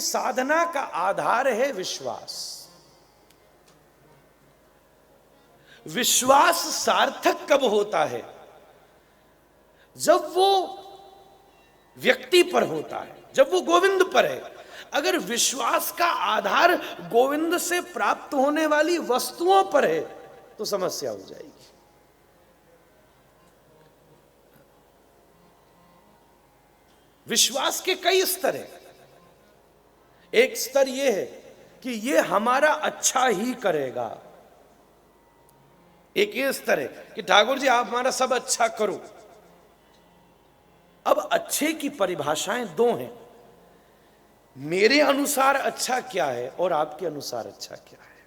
साधना का आधार है विश्वास। विश्वास सार्थक कब होता है? जब वो व्यक्ति पर होता है, जब वो गोविंद पर है। अगर विश्वास का आधार गोविंद से प्राप्त होने वाली वस्तुओं पर है तो समस्या हो जाएगी। विश्वास के कई स्तर हैं। एक स्तर यह है कि यह हमारा अच्छा ही करेगा। एक ये स्तर है कि ठाकुर जी आप हमारा सब अच्छा करो। अब अच्छे की परिभाषाएं दो हैं। मेरे अनुसार अच्छा क्या है और आपके अनुसार अच्छा क्या है,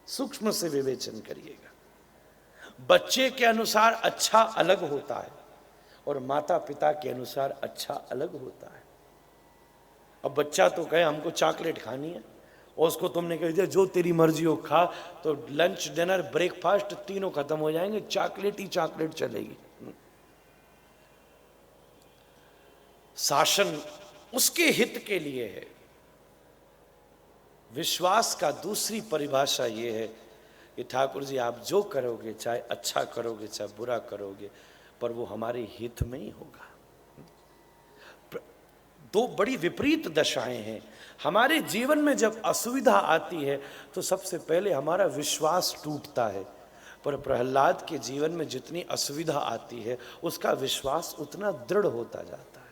सूक्ष्म से विवेचन करिएगा। बच्चे के अनुसार अच्छा अलग होता है और माता पिता के अनुसार अच्छा अलग होता है। अब बच्चा तो कहे हमको चॉकलेट खानी है और उसको तुमने कह दिया जो तेरी मर्जी हो खा, तो लंच डिनर ब्रेकफास्ट तीनों खत्म हो जाएंगे, चॉकलेट ही चॉकलेट चलेगी। शासन उसके हित के लिए है। विश्वास का दूसरी परिभाषा यह है कि ठाकुर जी आप जो करोगे, चाहे अच्छा करोगे चाहे बुरा करोगे, पर वो हमारे हित में ही होगा। दो बड़ी विपरीत दशाएं हैं। हमारे जीवन में जब असुविधा आती है तो सबसे पहले हमारा विश्वास टूटता है, पर प्रहलाद के जीवन में जितनी असुविधा आती है उसका विश्वास उतना दृढ़ होता जाता है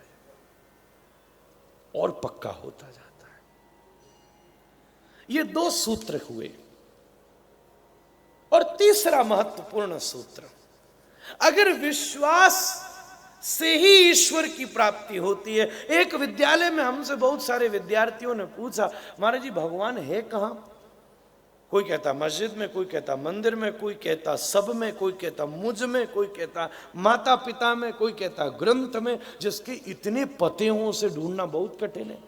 और पक्का होता जाता है। ये दो सूत्र हुए। और तीसरा महत्वपूर्ण सूत्र, अगर विश्वास से ही ईश्वर की प्राप्ति होती है। एक विद्यालय में हमसे बहुत सारे विद्यार्थियों ने पूछा महाराज जी भगवान है कहां? कोई कहता मस्जिद में, कोई कहता मंदिर में, कोई कहता सब में, कोई कहता मुझ में, कोई कहता माता पिता में, कोई कहता ग्रंथ में। जिसके इतने पते हों उसे ढूंढना बहुत कठिन है।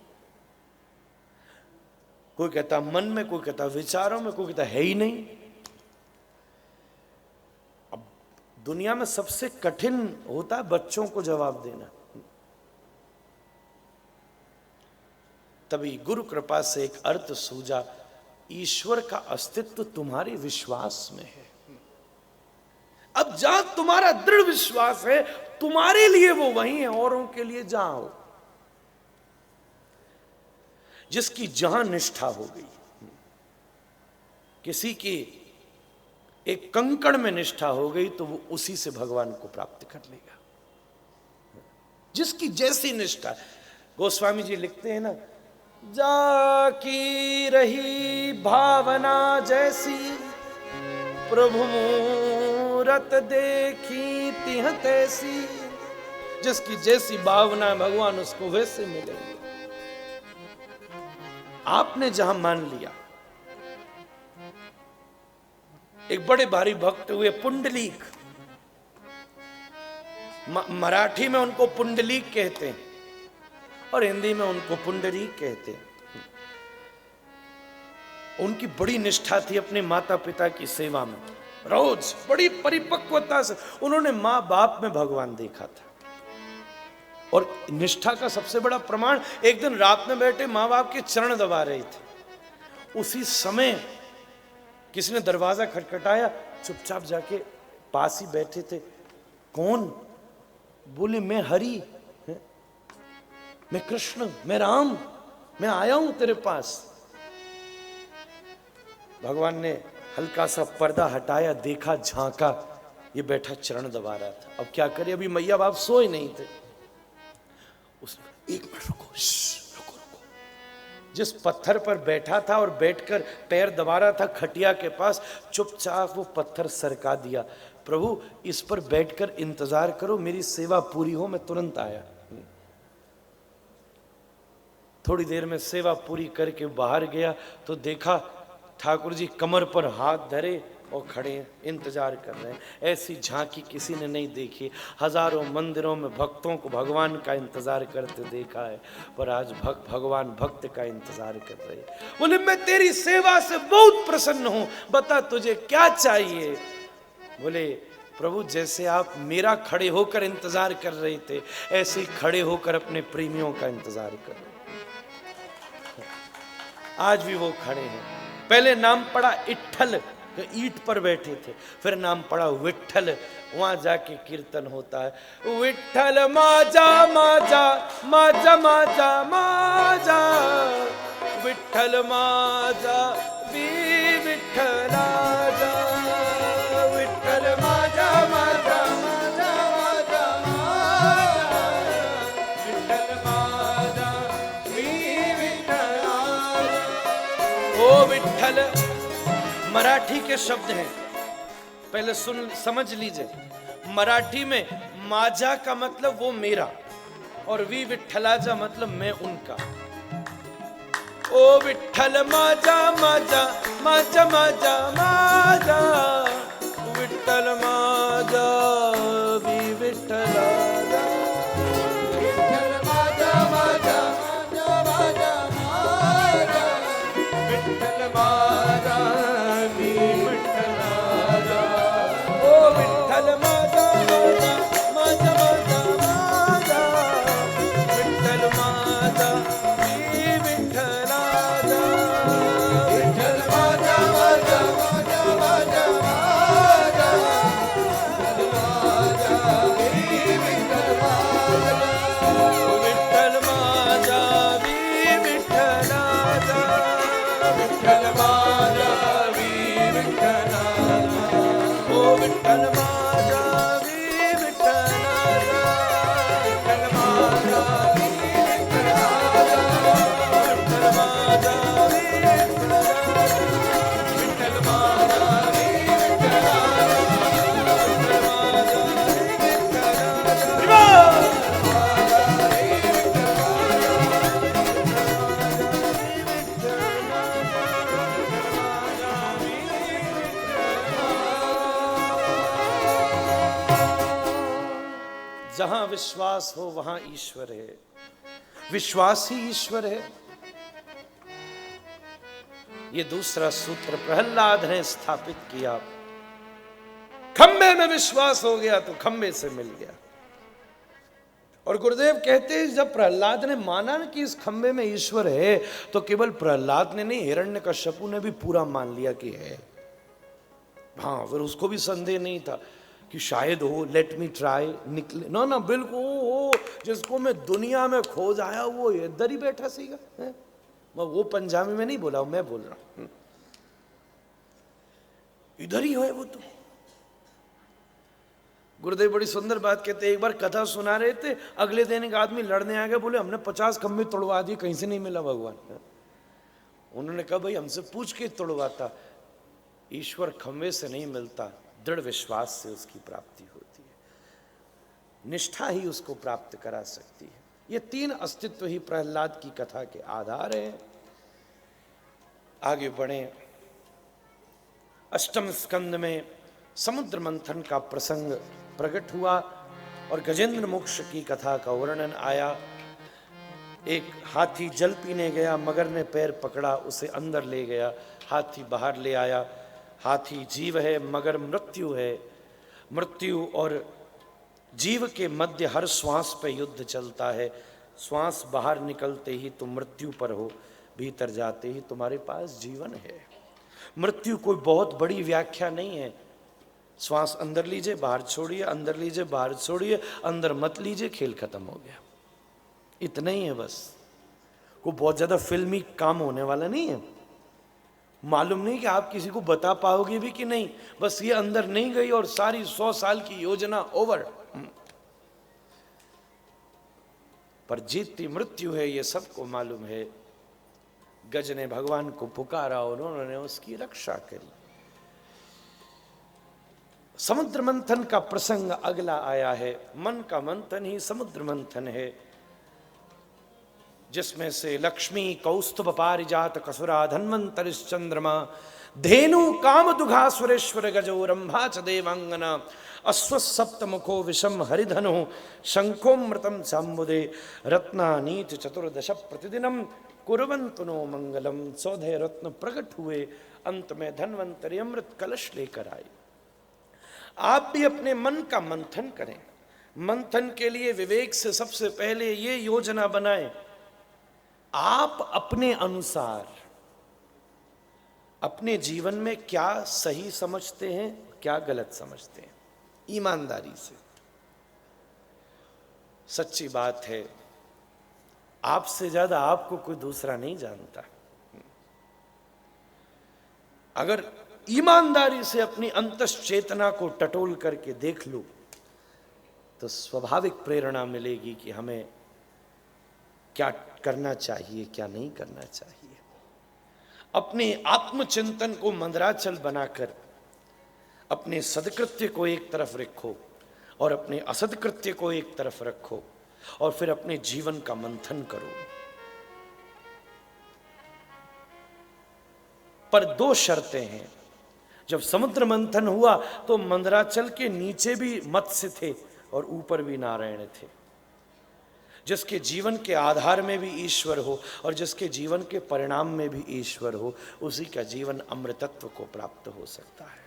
कोई कहता मन में, कोई कहता विचारों में, कोई कहता है ही नहीं। अब दुनिया में सबसे कठिन होता है बच्चों को जवाब देना। तभी गुरु कृपा से एक अर्थ सूझा, ईश्वर का अस्तित्व तुम्हारे विश्वास में है। अब जहां तुम्हारा दृढ़ विश्वास है तुम्हारे लिए वो वही है, औरों के लिए जहां हो। जिसकी जहां निष्ठा हो गई, किसी की एक कंकड़ में निष्ठा हो गई तो वो उसी से भगवान को प्राप्त कर लेगा। जिसकी जैसी निष्ठा। गोस्वामी जी लिखते हैं ना, जाकी रही भावना जैसी प्रभु मूरत देखी तिह तैसी। जिसकी जैसी भावना है भगवान उसको वैसे मिलेंगे। आपने जहां मान लिया, एक बड़े भारी भक्त हुए पुंडलीक, मराठी में उनको पुंडलीक कहते हैं और हिंदी में उनको पुंडरीक कहते हैं। उनकी बड़ी निष्ठा थी अपने माता पिता की सेवा में। रोज बड़ी परिपक्वता से उन्होंने मां बाप में भगवान देखा था। और निष्ठा का सबसे बड़ा प्रमाण, एक दिन रात में बैठे मां बाप के चरण दबा रहे थे। उसी समय किसी ने दरवाजा खटखटाया, चुपचाप जाके पास ही बैठे थे। कौन? बोले मैं हरि, मैं कृष्ण, मैं राम, मैं आया हूं तेरे पास। भगवान ने हल्का सा पर्दा हटाया, देखा, झांका, ये बैठा चरण दबा रहा था। अब क्या करे, अभी मैया बाप सोए नहीं थे। उस एक मिनट रुको, रुको रुको। जिस पत्थर पर बैठा था और बैठकर पैर दबा रहा था खटिया के पास, चुपचाप वो पत्थर सरका दिया। प्रभु इस पर बैठकर इंतजार करो, मेरी सेवा पूरी हो, मैं तुरंत आया। थोड़ी देर में सेवा पूरी करके बाहर गया तो देखा ठाकुर जी कमर पर हाथ धरे और खड़े हैं, इंतजार कर रहे हैं। ऐसी झांकी किसी ने नहीं देखी। हजारों मंदिरों में भक्तों को भगवान का इंतजार करते देखा है, पर आज भगवान भक्त का इंतजार कर रहे हैं। बोले मैं तेरी सेवा से बहुत प्रसन्न हूं, बता तुझे क्या चाहिए? बोले प्रभु जैसे आप मेरा खड़े होकर इंतजार कर रहे थे, ऐसे ही खड़े होकर अपने प्रेमियों का इंतजार कर रहे। आज भी वो खड़े हैं। पहले नाम पड़ा इट्ठल, ईंट पर बैठे थे, फिर नाम पड़ा विट्ठल, वहां जाके कीर्तन होता है। विट्ठल माजा माजा माजा माजा माजा, विट्ठल माजा वी विठ्ठलाजा, विट्ठल माजा माजा माजा माजा माजा, विट्ठल माजा वी विठ्ठलाजा। ओ विट्ठल मराठी के शब्द हैं, पहले सुन समझ लीजिए। मराठी में माजा का मतलब वो मेरा, और वी विठ्ठलाजा मतलब मैं उनका। ओ विठ्ठल माजा माजा माजा माजा माजा, विठ्ठल माजा वी विठ्ठलाजा, विठ्ठल माजा माजा माजा माजा माजा, विठ्ठल माजा वी विठ्ठलाजा। ओ विठ्ठल माजा माजा माजा माजा माजा, विठ्ठल माजा वी विठ्ठलाजा, विठ्ठल माजा माजा माजा माजा माजा, विठ्ठल माजा वी विठ्ठलाजा, विठ्ठल माजा वी विठ्ठलाजा, विठ्ठल माजा वी विठ्ठलाजा। ओ विठ्ठल माजा वी विठ्ठलाजा, विठ्ठल माजा वी विठ्ठलाजा, विठ्ठल माजा वी विठ्ठलाजा, विठ्ठल माजा वी विठ्ठलाजा, विठ्ठल माजा वी जहां विश्वास हो वहां ईश्वर है, विश्वास ही ईश्वर है। ये दूसरा सूत्र प्रहलाद ने स्थापित किया। खंबे में विश्वास हो गया तो खंबे से मिल गया। और गुरुदेव कहते हैं जब प्रहलाद ने माना कि इस खंबे में ईश्वर है, तो केवल प्रहलाद ने नहीं, हिरण्यकश्यपु ने भी पूरा मान लिया कि है। हाँ, फिर उसको भी संदेह नहीं था कि शायद हो, लेट मी ट्राई, निकले ना ना, बिल्कुल हो जिसको मैं दुनिया में खोज आया वो इधर ही बैठा सीगा है? वो पंजाबी में नहीं बोला, मैं बोल रहा हूं, इधर ही है वो तो। गुरुदेव बड़ी सुंदर बात कहते, एक बार कथा सुना रहे थे, अगले दिन एक आदमी लड़ने आ गया, बोले हमने 50 खंबे तोड़वा दिए, कहीं से नहीं मिला भगवान। उन्होंने कहा भाई हमसे पूछ के तोड़वाता। ईश्वर खंबे से नहीं मिलता, दृढ़ विश्वास से उसकी प्राप्ति होती है, निष्ठा ही उसको प्राप्त करा सकती है। ये तीन अस्तित्व ही प्रहलाद की कथा के आधार हैं। आगे बढ़े, अष्टम स्कंद में समुद्र मंथन का प्रसंग प्रकट हुआ और गजेंद्र मोक्ष की कथा का वर्णन आया। एक हाथी जल पीने गया, मगर ने पैर पकड़ा, उसे अंदर ले गया, हाथी बाहर ले आया। हाथी जीव है, मगर मृत्यु है। मृत्यु और जीव के मध्य हर श्वास पे युद्ध चलता है। श्वास बाहर निकलते ही तुम मृत्यु पर हो, भीतर जाते ही तुम्हारे पास जीवन है। मृत्यु कोई बहुत बड़ी व्याख्या नहीं है। श्वास अंदर लीजिए, बाहर छोड़िए, अंदर लीजिए, बाहर छोड़िए, अंदर मत लीजिए, खेल खत्म हो गया। इतना ही है बस। कोई बहुत ज्यादा फिल्मी काम होने वाला नहीं है। मालूम नहीं कि आप किसी को बता पाओगे भी कि नहीं, बस ये अंदर नहीं गई और सारी 100 साल की योजना ओवर। पर जीतती मृत्यु है, ये सबको मालूम है। गज ने भगवान को पुकारा और उन्होंने उसकी रक्षा करी। समुद्र मंथन का प्रसंग अगला आया है। मन का मंथन ही समुद्र मंथन है, जिसमें से लक्ष्मी कौस्तुभ पारिजात कसुरा धन्वंतरिश्चंद्रमा धेनु काम दुघा सुरेश्वर गजो रंभा च देवांगना अश्व सप्तमुखो विषम हरिधनो शंखोमृतम सांबुदे रत्नानीत चतुर्दश प्रतिदिनम कुर्वन्तु नो मंगलम। 14 रत्न प्रकट हुए, अंत में धन्वंतरि अमृत कलश लेकर आए। आप भी अपने मन का मंथन करें। मंथन के लिए विवेक से सबसे पहले ये योजना बनाएं, आप अपने अनुसार अपने जीवन में क्या सही समझते हैं, क्या गलत समझते हैं, ईमानदारी से। सच्ची बात है, आपसे ज्यादा आपको कोई दूसरा नहीं जानता। अगर ईमानदारी से अपनी अंतस चेतना को टटोल करके देख लो तो स्वाभाविक प्रेरणा मिलेगी कि हमें क्या करना चाहिए, क्या नहीं करना चाहिए। अपने आत्मचिंतन को मंदराचल बनाकर अपने सदकृत्य को एक तरफ रखो और अपने असदकृत्य को एक तरफ रखो और फिर अपने जीवन का मंथन करो। पर दो शर्तें हैं। जब समुद्र मंथन हुआ तो मंदराचल के नीचे भी मत्स्य थे और ऊपर भी नारायण थे। जिसके जीवन के आधार में भी ईश्वर हो और जिसके जीवन के परिणाम में भी ईश्वर हो, उसी का जीवन अमृतत्व को प्राप्त हो सकता है।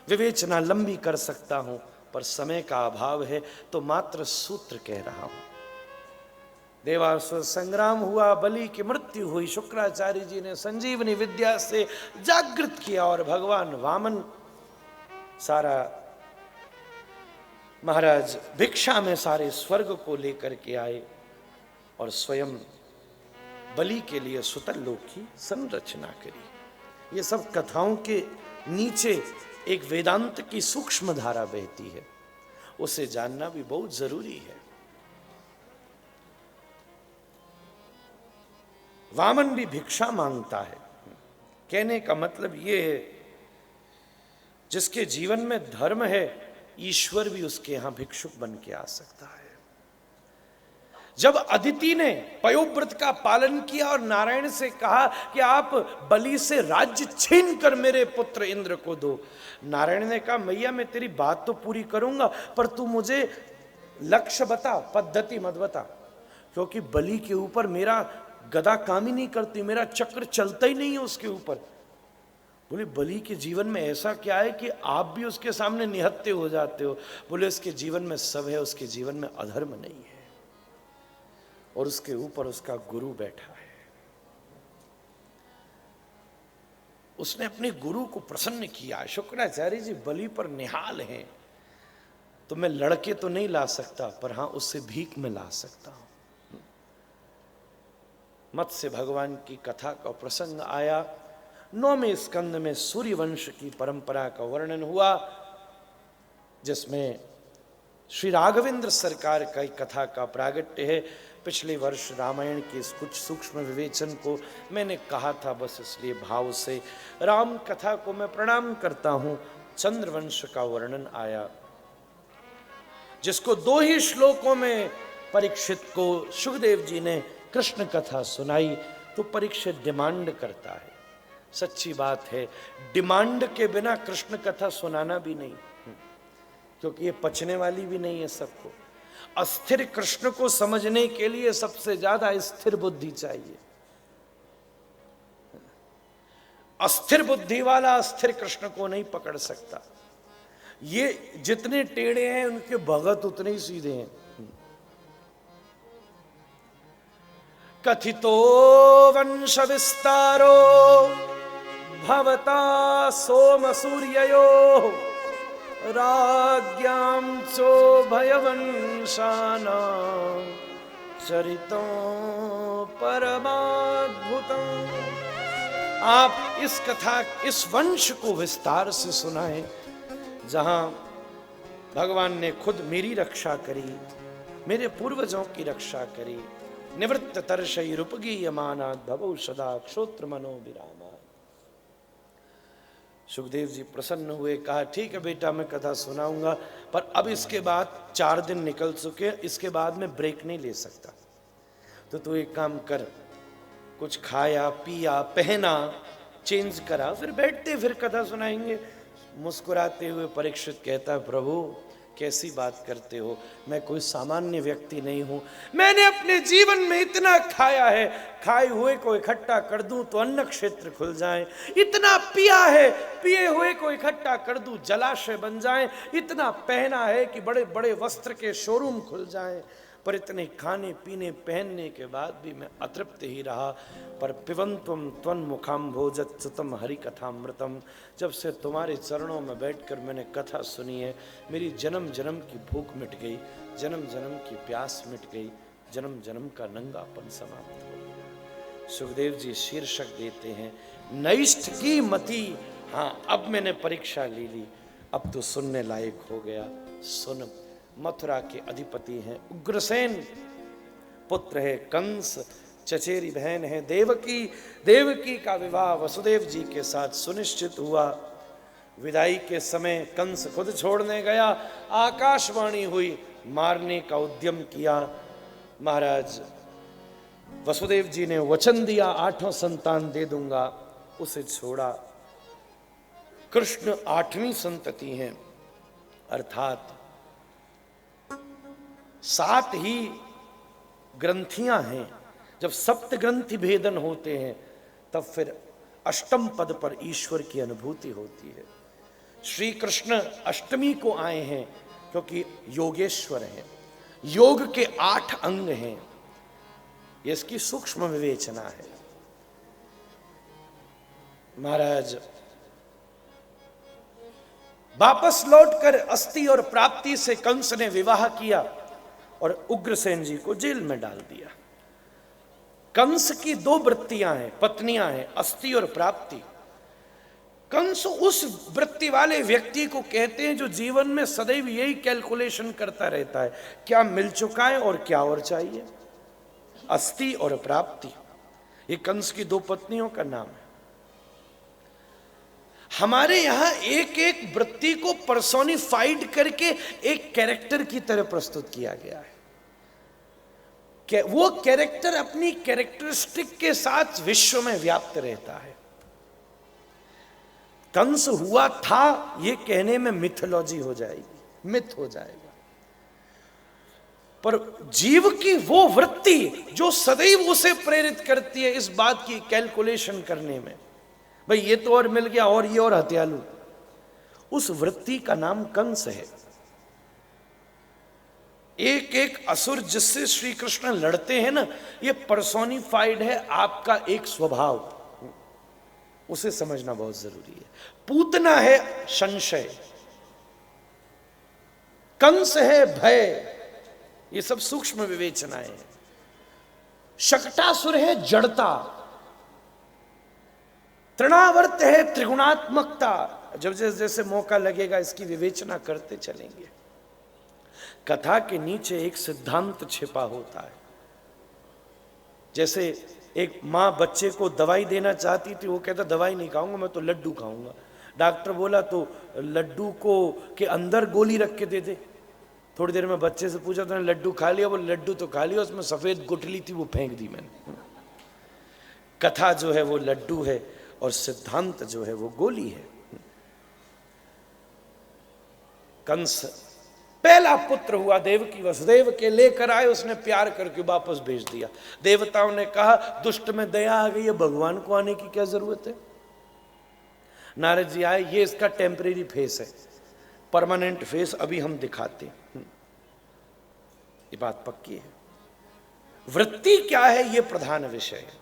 विवेचना लंबी कर सकता हूं, पर समय का अभाव है तो मात्र सूत्र कह रहा हूं। देवासुर संग्राम हुआ, बलि की मृत्यु हुई, शुक्राचार्य जी ने संजीवनी विद्या से जागृत किया और भगवान वामन सारा महाराज भिक्षा में सारे स्वर्ग को लेकर के आए और स्वयं बलि के लिए सुतल लोक की संरचना करी। ये सब कथाओं के नीचे एक वेदांत की सूक्ष्म धारा बहती है, उसे जानना भी बहुत जरूरी है। वामन भी भिक्षा मांगता है। कहने का मतलब ये है, जिसके जीवन में धर्म है, ईश्वर भी उसके यहां भिक्षुक बन के आ सकता है। जब अदिति ने पयोव्रत का पालन किया और नारायण से कहा कि आप बलि से राज्य छीन कर मेरे पुत्र इंद्र को दो, नारायण ने कहा मैया मैं तेरी बात तो पूरी करूंगा, पर तू मुझे लक्ष्य बता, पद्धति मत बता, क्योंकि बलि के ऊपर मेरा गदा काम ही नहीं करती, मेरा चक्र चलता ही नहीं है उसके ऊपर। बोले बलि के जीवन में ऐसा क्या है कि आप भी उसके सामने निहत्थे हो जाते हो? बोले उसके जीवन में सब है, उसके जीवन में अधर्म नहीं है और उसके ऊपर उसका गुरु बैठा है। उसने अपने गुरु को प्रसन्न किया। शुक्राचार्य जी बलि पर निहाल हैं, तो मैं लड़के तो नहीं ला सकता, पर हां उससे भीख में ला सकता हूं। मत्स्य भगवान की कथा का प्रसंग आया। 9वें स्कंद में सूर्य वंश की परंपरा का वर्णन हुआ, जिसमें श्री राघवेंद्र सरकार का कथा का प्रागट्य है। पिछले वर्ष रामायण के कुछ सूक्ष्म विवेचन को मैंने कहा था, बस इसलिए भाव से राम कथा को मैं प्रणाम करता हूं। चंद्रवंश का वर्णन आया, जिसको 2 ही श्लोकों में परीक्षित को सुखदेव जी ने कृष्ण कथा सुनाई, तो परीक्षित डिमांड करता है। सच्ची बात है, डिमांड के बिना कृष्ण कथा सुनाना भी नहीं, क्योंकि ये पचने वाली भी नहीं है सबको। अस्थिर कृष्ण को समझने के लिए सबसे ज्यादा स्थिर बुद्धि चाहिए। अस्थिर बुद्धि वाला अस्थिर कृष्ण को नहीं पकड़ सकता। ये जितने टेढ़े हैं उनके भगत उतने ही सीधे हैं। कथितो वंश विस्तारो भवता सोम सूर्ययो राज्ञां चो भयवंशाना चरितो परमाद्भुतम्। आप इस कथा, इस वंश को विस्तार से सुनाएं, जहां भगवान ने खुद मेरी रक्षा करी, मेरे पूर्वजों की रक्षा करी। निवृत्त तरशई रूपगीयमानात् भवौ सदा क्षोत्र मनो विरामा। सुखदेव जी प्रसन्न हुए, कहा ठीक है बेटा मैं कथा सुनाऊंगा, पर अब इसके बाद 4 दिन निकल चुके, इसके बाद मैं ब्रेक नहीं ले सकता। तो तू एक काम कर, कुछ खाया पिया पहना, चेंज करा, फिर बैठते फिर कथा सुनाएंगे। मुस्कुराते हुए परीक्षित कहता है प्रभु कैसी बात करते हो, मैं कोई सामान्य व्यक्ति नहीं हूं। मैंने अपने जीवन में इतना खाया है, खाए हुए को इकट्ठा कर दूं तो अन्न क्षेत्र खुल जाए। इतना पिया है, पिए हुए को इकट्ठा कर दूं जलाशय बन जाए। इतना पहना है कि बड़े बड़े वस्त्र के शोरूम खुल जाए। पर इतने खाने पीने पहनने के बाद भी मैं अतृप्त ही रहा। पर पिबंत्वम त्वन्मुखाम भोजत सुतम हरि कथामृतम, जब से तुम्हारे चरणों में बैठकर मैंने कथा सुनी है, मेरी जन्म जन्म की भूख मिट गई, जन्म जन्म की प्यास मिट गई, जन्म जन्म का नंगापन समाप्त हो गया। सुखदेव जी शीर्षक देते हैं नैष्ठ की मति। हाँ, अब मैंने परीक्षा ले ली, अब तो सुनने लायक हो गया। सुन, मथुरा के अधिपति हैं उग्रसेन, पुत्र है कंस, चचेरी बहन है देवकी। देवकी का विवाह वसुदेव जी के साथ सुनिश्चित हुआ। विदाई के समय कंस खुद छोड़ने गया, आकाशवाणी हुई, मारने का उद्यम किया। महाराज वसुदेव जी ने वचन दिया 8वां संतान दे दूंगा, उसे छोड़ा। कृष्ण 8वीं संतति हैं, अर्थात 7 ही ग्रंथियां हैं। जब सप्त ग्रंथि भेदन होते हैं तब फिर अष्टम पद पर ईश्वर की अनुभूति होती है। श्री कृष्ण अष्टमी को आए हैं क्योंकि योगेश्वर हैं, योग के 8 अंग हैं। ये इसकी सूक्ष्म विवेचना है। महाराज वापस लौटकर अस्ति और प्राप्ति से कंस ने विवाह किया और उग्रसेन जी को जेल में डाल दिया। कंस की 2 वृत्तियां हैं, पत्नियां हैं, अस्ति और प्राप्ति। कंस उस वृत्ति वाले व्यक्ति को कहते हैं जो जीवन में सदैव यही कैलकुलेशन करता रहता है, क्या मिल चुका है और क्या और चाहिए। अस्ति और प्राप्ति, ये कंस की 2 पत्नियों का नाम है। हमारे यहां एक एक वृत्ति को पर्सोनिफाइड करके एक कैरेक्टर की तरह प्रस्तुत किया गया है। वो कैरेक्टर अपनी कैरेक्टरिस्टिक के साथ विश्व में व्याप्त रहता है। कंस हुआ था ये कहने में मिथोलॉजी हो जाएगी, मिथ हो जाएगा। पर जीव की वो वृत्ति जो सदैव उसे प्रेरित करती है इस बात की कैलकुलेशन करने में, भाई ये तो और मिल गया और ये और हत्यालू, उस वृत्ति का नाम कंस है। एक एक असुर जिससे श्री कृष्ण लड़ते हैं ना, ये पर्सोनिफाइड है आपका एक स्वभाव, उसे समझना बहुत जरूरी है। पूतना है संशय, कंस है भय, ये सब सूक्ष्म विवेचनाएं हैं। शकटासुर है जड़ता, तृणावर्त है त्रिगुणात्मकता। जब जैसे जैसे मौका लगेगा इसकी विवेचना करते चलेंगे। कथा के नीचे एक सिद्धांत छिपा होता है। जैसे एक माँ बच्चे को दवाई देना चाहती थी, वो कहता दवाई नहीं खाऊंगा, मैं तो लड्डू खाऊंगा। डॉक्टर बोला तो लड्डू को के अंदर गोली रख के दे दे। थोड़ी देर में बच्चे से पूछा तो लड्डू खा लिया, वो लड्डू तो खा लिया, उसमें सफेद गुठली थी वो फेंक दी मैंने। कथा जो है वो लड्डू है और सिद्धांत जो है वो गोली है। कंस पहला पुत्र हुआ देवकी वसुदेव के, लेकर आए, उसने प्यार करके वापस भेज दिया। देवताओं ने कहा दुष्ट में दया आ गई है, भगवान को आने की क्या जरूरत है। नारद जी आए, ये इसका टेम्परेरी फेस है, परमानेंट फेस अभी हम दिखाते हैं। ये बात पक्की है। वृत्ति क्या है ये प्रधान विषय है।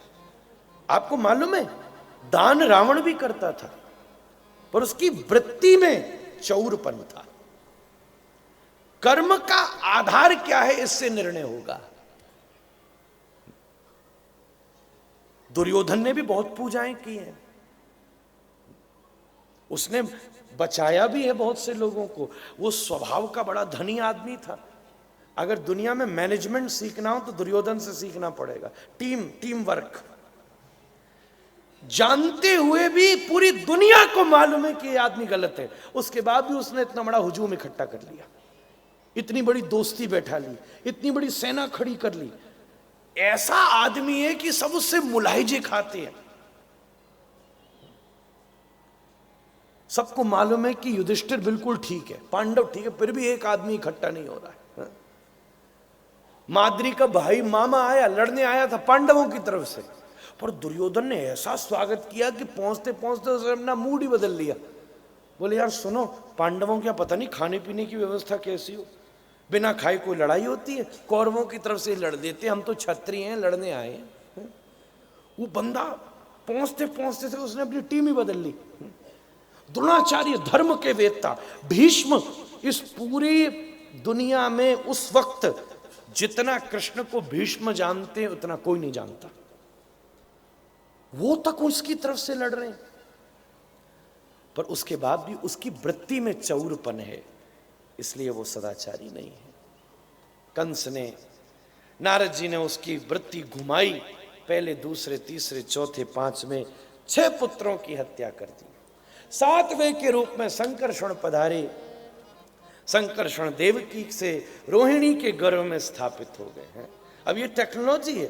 आपको मालूम है दान रावण भी करता था, पर उसकी वृत्ति में चौरपन था। कर्म का आधार क्या है इससे निर्णय होगा। दुर्योधन ने भी बहुत पूजाएं की हैं, उसने बचाया भी है बहुत से लोगों को। वो स्वभाव का बड़ा धनी आदमी था। अगर दुनिया में मैनेजमेंट सीखना हो तो दुर्योधन से सीखना पड़ेगा। टीम वर्क, जानते हुए भी पूरी दुनिया को मालूम है कि ये आदमी गलत है, उसके बाद भी उसने इतना बड़ा हुजूम इकट्ठा कर लिया, इतनी बड़ी दोस्ती बैठा ली, इतनी बड़ी सेना खड़ी कर ली। ऐसा आदमी है कि सब उससे मुलाहिजे खाते हैं। सबको मालूम है कि युधिष्ठिर बिल्कुल ठीक है, पांडव ठीक है, फिर भी एक आदमी इकट्ठा नहीं हो रहा है। माद्री का भाई मामा आया, लड़ने आया था पांडवों की तरफ से, पर दुर्योधन ने ऐसा स्वागत किया कि पहुंचते पहुंचते उसने अपना मूड ही बदल लिया। बोले यार सुनो, पांडवों क्या पता नहीं खाने पीने की व्यवस्था कैसी हो, बिना खाए कोई लड़ाई होती है? कौरवों की तरफ से लड़ देते, हम तो क्षत्रिय हैं, लड़ने आए हैं। वो बंदा पहुंचते पहुंचते से उसने अपनी टीम ही बदल ली। द्रोणाचार्य धर्म के वेत्ता, भीष्म इस पूरी दुनिया में उस वक्त जितना कृष्ण को भीष्म जानते हैं उतना कोई नहीं जानता, वो तक उसकी तरफ से लड़ रहे हैं। पर उसके बाद भी उसकी वृत्ति में चौरपन है, इसलिए वो सदाचारी नहीं है। कंस ने, नारद जी ने उसकी वृत्ति घुमाई, पहले दूसरे तीसरे चौथे पांचवें 6 पुत्रों की हत्या कर दी। 7वें के रूप में संकर्षण पधारे। संकर्षण देवकी से रोहिणी के गर्भ में स्थापित हो गए हैं। अब ये टेक्नोलॉजी है।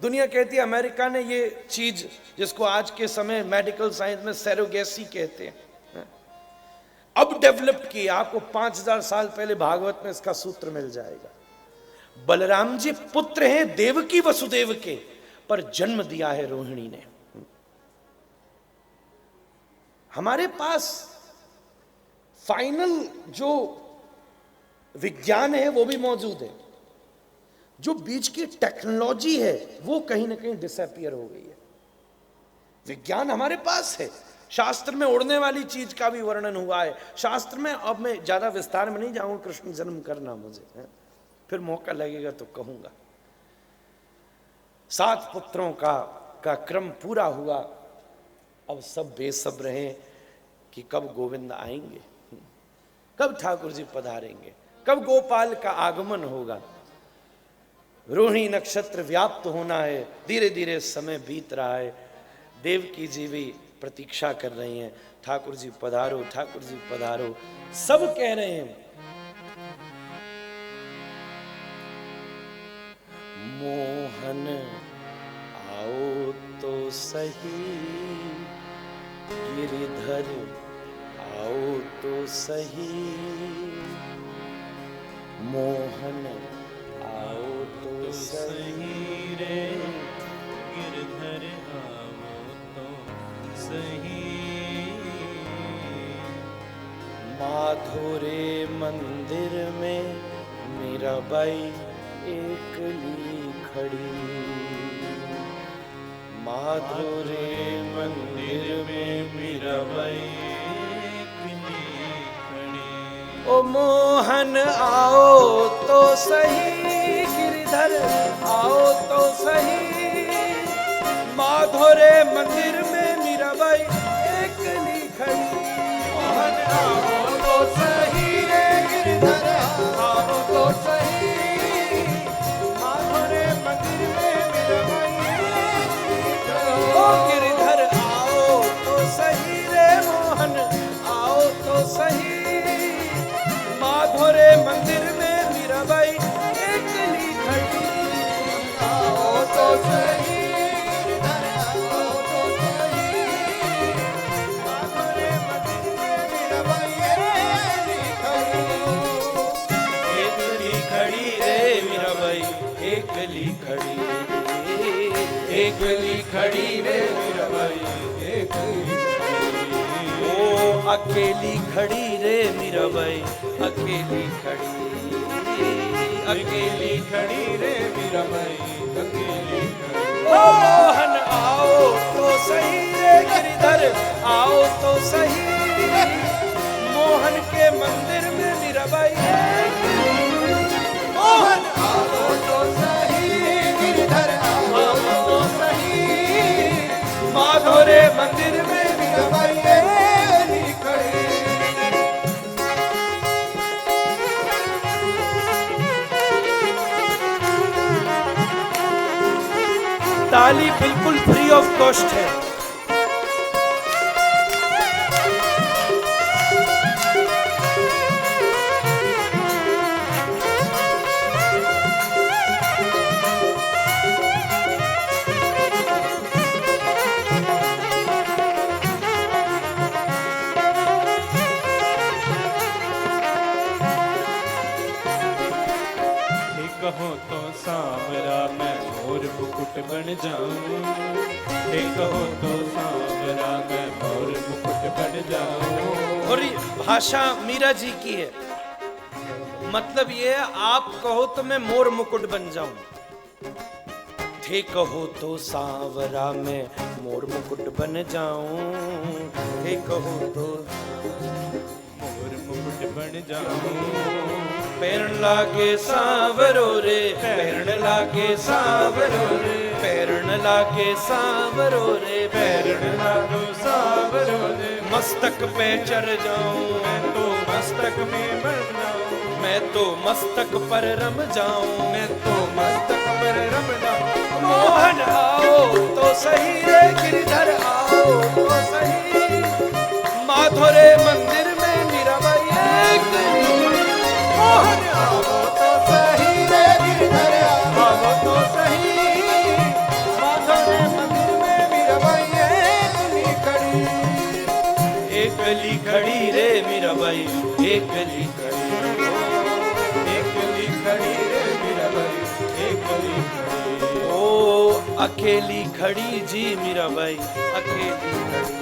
दुनिया कहती है, अमेरिका ने ये चीज जिसको आज के समय मेडिकल साइंस में सैरोगेसी कहते हैं, अब डेवलप किया। आपको 5000 साल पहले भागवत में इसका सूत्र मिल जाएगा। बलराम जी पुत्र हैं देवकी वसुदेव के, पर जन्म दिया है रोहिणी ने। हमारे पास फाइनल जो विज्ञान है वो भी मौजूद है, जो बीच की टेक्नोलॉजी है वो कहीं ना कहीं डिसअपियर हो गई है। विज्ञान हमारे पास है, शास्त्र में उड़ने वाली चीज का भी वर्णन हुआ है शास्त्र में। अब मैं ज्यादा विस्तार में नहीं जाऊंगा, कृष्ण जन्म करना मुझे है, फिर मौका लगेगा तो कहूंगा। 7 पुत्रों का क्रम पूरा हुआ। अब सब बेसब्र हैं कि कब गोविंद आएंगे, कब ठाकुर जी पधारेंगे, कब गोपाल का आगमन होगा। रोहिणी नक्षत्र व्याप्त होना है, धीरे धीरे समय बीत रहा है। देवकी जी भी प्रतीक्षा कर रही हैं, ठाकुर जी पधारो, ठाकुर जी पधारो। सब कह रहे हैं मोहन आओ तो सही, गिरिधर आओ तो सही, मोहन आओ तो सही रे, गिरधर आओ तो सही। माधुरे मंदिर में मीराबाई एकली खड़ी, माधुरे मंदिर में मीराबाई एकली खड़ी। ओ मोहन आओ तो सही, गिरिधर आओ तो सही, माधुरे मंदिर में मीराबाई एकली खड़ी। मोहन आओ तो सही रे, गिरधर आओ तो सही, माधुरे मंदिर में मीराबाई एकली खड़ी। ओ गिरिधर आओ तो सही रे, मोहन आओ तो सही, माधुरे मंदिर में मीराबाई एकली खड़ी। आओ तो सही, गिरधर आओ तो सही, माधुरे मंदिर में मीराबाई एकली खड़ी। एकली खड़ी रे मीराबाई एकली खड़ी, एकली खड़ी रे मीराबाई एकली खड़ी। ओ अकेली खड़ी रे मीराबाई अकेली खड़ी, अकेली खड़ी रे मीराबाई अकेली खड़ी। ओ मोहन आओ तो सही रे, गिरिधर आओ तो सही, मोहन के मंदिर में मीराबाई मोहन आओ तो सही, गिरधर आओ तो सही, माधुरे मंदिर में मीराबाई एकली खड़ी। ताली बिल्कुल फ्री ऑफ कॉस्ट है। कहो तो सांवरा मैं मोर मुकुट बन जाऊं, हे कहो तो सांवरा मैं मोर मुकुट बन जाऊं। और ये भाषा मीरा जी की है। मतलब ये है, आप कहो तो मैं मोर मुकुट बन जाऊं, थे कहो तो सांवरा मैं मोर मुकुट बन जाऊं, थे कहो तो मोर मुकुट बन जाऊं। पैरण लागे सांवरो रे, पैरण लागे सांवरो रे, पैरण लागे सांवरो रे, पैरण लागो सांवरो रे, मस्तक पे चढ़ जाऊं, मैं तो मस्तक में बन जाऊं, मैं तो मस्तक पर रम जाऊं, मैं तो मस्तक पर रम जाऊं। मोहन आओ तो सही रे गिरधर आओ तो सही, माधुरे मंदिर में मीराबाई एक मोहन आओ तो सही रे गिरधर आओ तो सही, माधुरे मंदिर में मीराबाई एकली खड़ी, एकली खड़ी रे मीराबाई, एकली खड़ी, एकली खड़ी रे मीराबाई, एकली खड़ी। ओ अकेली खड़ी जी मीराबाई, अकेली खड़ी,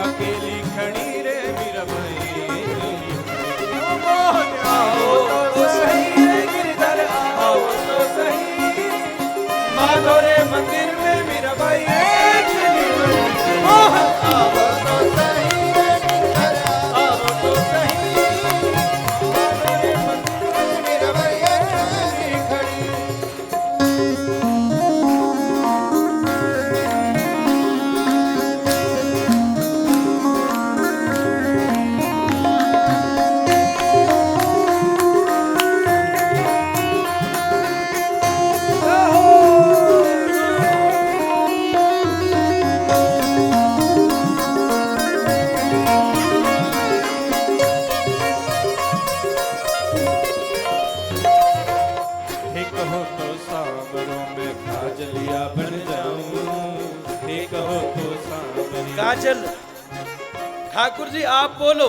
अकेली खड़ी रे मीराबाई, एकली खड़ी। मोहन आओ तो सही रे गिरधर आओ तो सही, माधुरे मंदिर में मीराबाई एकली खड़ी, मोहन आओ तो सही रे गिरधर आओ तो सही, माधुरे मंदिर में मीराबाई एकली खड़ी। हे कहो तो सांवरों में काजलिया बन जाऊं, हे कहो तो सांवरिया। काजल, ठाकुर जी आप बोलो,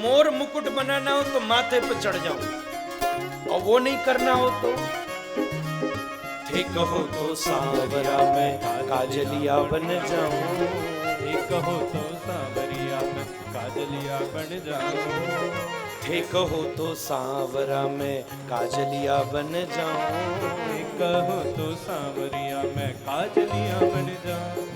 मोर मुकुट बनाना हो तो माथे पे चढ़ जाऊं, और वो नहीं करना हो तो थे कहो तो सांवरा मैं काजलिया बन जाऊं, हे कहो तो सांवरिया मैं काजलिया बन जाऊं, थे कहो तो सांवरा मैं काजलिया बन जाऊं, हे कहो तो सांवरिया मैं काजलिया बन जाऊं।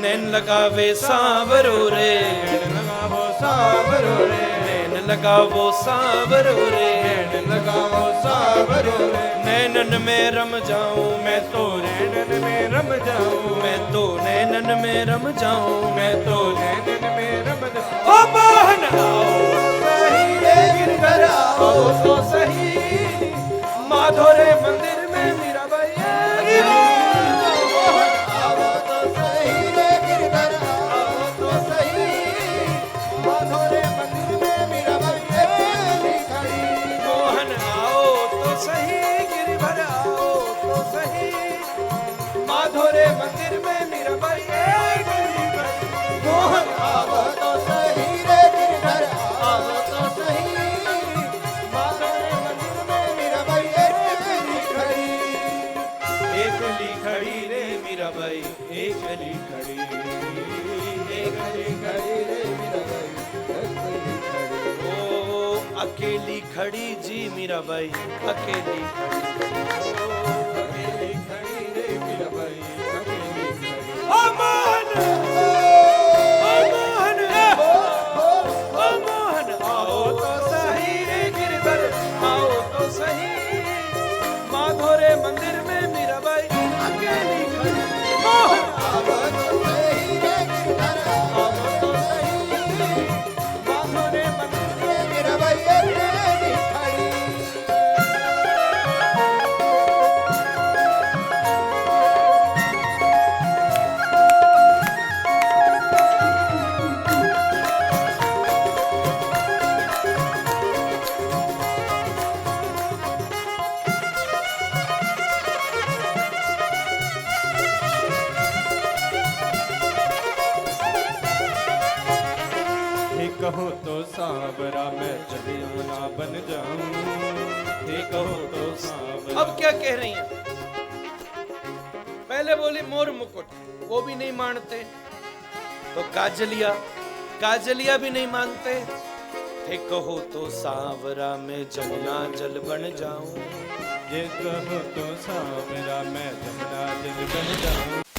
नैन लगावे सांवरो रे, नैन लगावो सांवरो रे, नैन लगावो सांवरो रे, नैन लगावो सांवरो रे, नैनन में रम जाऊं मैं तो, नैनन में रम जाऊं, मैं तो नैनन में रम जाऊं, मैं तो नैनन में रम जाऊं। ओ मोहन आओ सही रे गिरधर आओ तो सही, माधुरे मंदिर में मीराबाई आओ तो सही रे गिरधर आओ तो सही, माधुरे मंदिर में मीराबाई एकली खड़ी। मोहन आओ तो सही, गिरधर आओ तो सही, माधुरे मंदिर में मीराबाई एकली खड़ी, मोहन आओ तो सही रे गिरधर आओ तो सही, माधुरे मंदिर में मीराबाई एकली खड़ी। एकली खड़ी रे मीराबाई, एकली खड़ी, एकली खड़ी रे मीराबाई, एकली खड़ी। ओ अकेली खड़ी जी मीराबाई, अकेली खड़ी, अकेली खड़ी रे मीराबाई, अकेली खड़ी। ओ मोहन, ओ मोहन, ओ मोहन आओ तो सही रे गिरधर आओ तो सही, माधुरे मंदिर में मीराबाई अकेली खड़ी, मोहन आओ तो सही रे गिरधर आओ तो सही, माधुरे मंदिर में मीराबाई एकली खड़ी। हे कहो तो सांवरा मैं चलियाना बन जाऊं, हे कहो तो सांवरा। अब क्या कह रही हैं? पहले बोली मोर मुकुट, वो भी नहीं मानते, तो काजलिया, काजलिया भी नहीं मानते, थे कहो तो सांवरा में जमुना जल बन जाऊं। ये कहो तो सांवरा मैं जमुना जल बन जाऊं।